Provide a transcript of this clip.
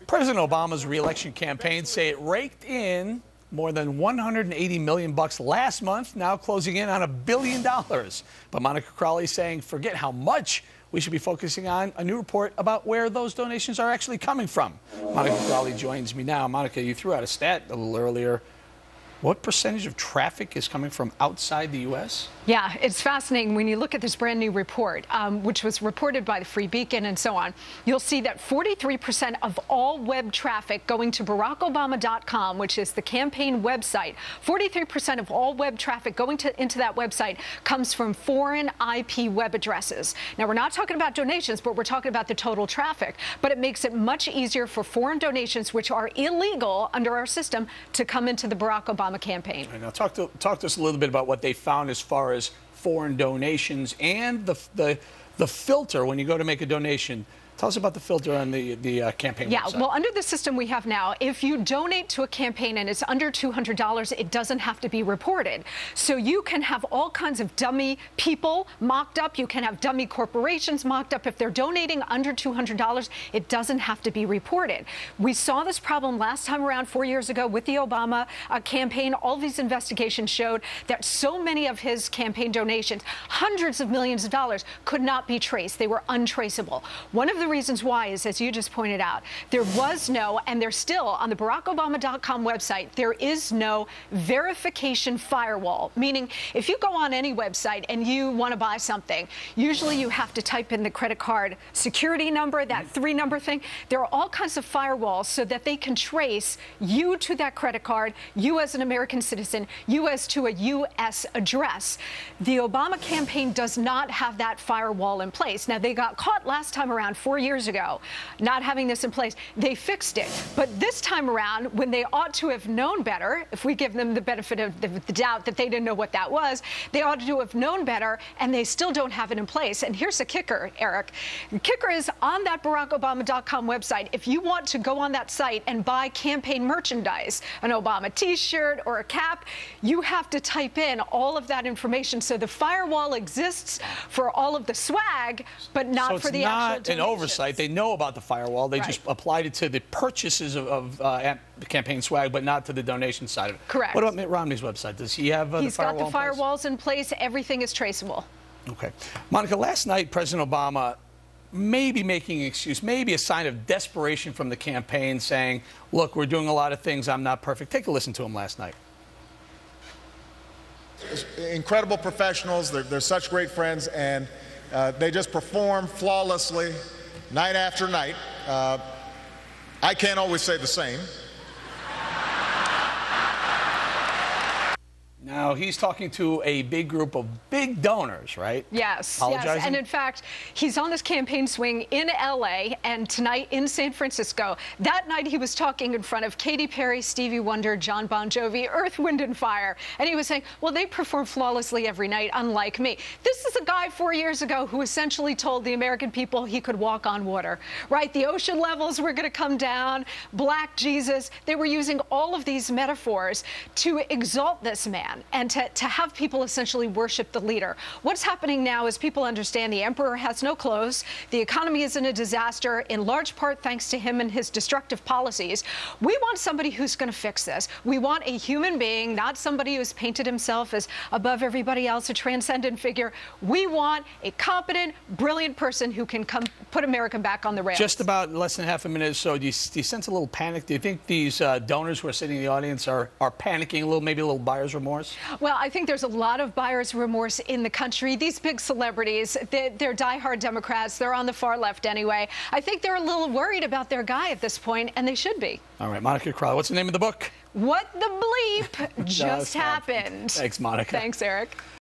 President Obama's re-election campaign say it raked in more than $180 million last month, now closing in on $1 billion. But Monica Crowley saying forget how much, we should be focusing on a new report about where those donations are actually coming from. Monica Crowley joins me now. Monica, you threw out a stat a little earlier. What percentage of traffic is coming from outside the U.S.? Yeah, it's fascinating when you look at this brand new report, which was reported by the Free Beacon and so on. You'll see that 43% of all web traffic going to BarackObama.com, which is the campaign website, 43% of all web traffic going into that website comes from foreign IP web addresses. Now, we're not talking about donations, but we're talking about the total traffic. But it makes it much easier for foreign donations, which are illegal under our system, to come into the Barack Obama campaign. Right, now talk to us a little bit about what they found as far as foreign donations and the filter when you go to make a donation. Tell us about the filter on the campaign website. Well, under the system we have now, if you donate to a campaign and it's under $200, it doesn't have to be reported. So you can have all kinds of dummy people mocked up. You can have dummy corporations mocked up. If they're donating under $200, it doesn't have to be reported. We saw this problem last time around 4 years ago with the Obama campaign. All these investigations showed that so many of his campaign donations, hundreds of millions of dollars, could not be traced. They were untraceable. One of the reasons why is, as you just pointed out, there was no, and there's still on the BarackObama.com website, there is no verification firewall. Meaning, if you go on any website and you want to buy something, usually you have to type in the credit card security number, that 3-number thing. There are all kinds of firewalls so that they can trace you to that credit card, you as an American citizen, you as to a U.S. address. The Obama campaign does not have that firewall in place. Now, they got caught last time around 4 years ago not having this in place. They fixed it. But this time around, when they ought to have known better, if we give them the benefit of the doubt that they didn't know what that was, they ought to have known better, and they still don't have it in place. And here's the kicker, Eric. The kicker is on that BarackObama.com website. If you want to go on that site and buy campaign merchandise, an Obama T-shirt or a cap, you have to type in all of that information. So the firewall exists for all of the swag, but not for the actual donations. They know about the firewall. They just applied it to the purchases of the campaign swag, but not to the donation side of it. Correct. What about Mitt Romney's website? Does he have the firewall? He's got the firewalls in place. Everything is traceable. Okay. Monica, last night, President Obama maybe making an excuse, maybe a sign of desperation from the campaign, saying, look, we're doing a lot of things. I'm not perfect. Take a listen to him last night. Incredible professionals. They're such great friends, and they just perform flawlessly night after night. I can't always say the same. Now, he's talking to a big group of big donors, right? Yes, yes. And in fact, he's on this campaign swing in L.A. and tonight in San Francisco. That night, he was talking in front of Katy Perry, Stevie Wonder, John Bon Jovi, Earth, Wind and Fire. And he was saying, well, they perform flawlessly every night, unlike me. This is a guy 4 years ago who essentially told the American people he could walk on water, right? The ocean levels were going to come down, Black Jesus. They were using all of these metaphors to exalt this man and to have people essentially worship the leader. What's happening now is people understand the emperor has no clothes. The economy is in a disaster, in large part thanks to him and his destructive policies. We want somebody who's going to fix this. We want a human being, not somebody who's painted himself as above everybody else, a transcendent figure. We want a competent, brilliant person who can come put America back on the rails. Just about less than half a minute or so, do you sense a little panic? Do you think these donors who are sitting in the audience are panicking a little, maybe a little buyer's remorse? Well, I think there's a lot of buyer's remorse in the country. These big celebrities, they're diehard Democrats. They're on the far left anyway. I think they're a little worried about their guy at this point, and they should be. All right, Monica Crowley, what's the name of the book? What the Bleep Just Happened. Thanks, Monica. Thanks, Eric.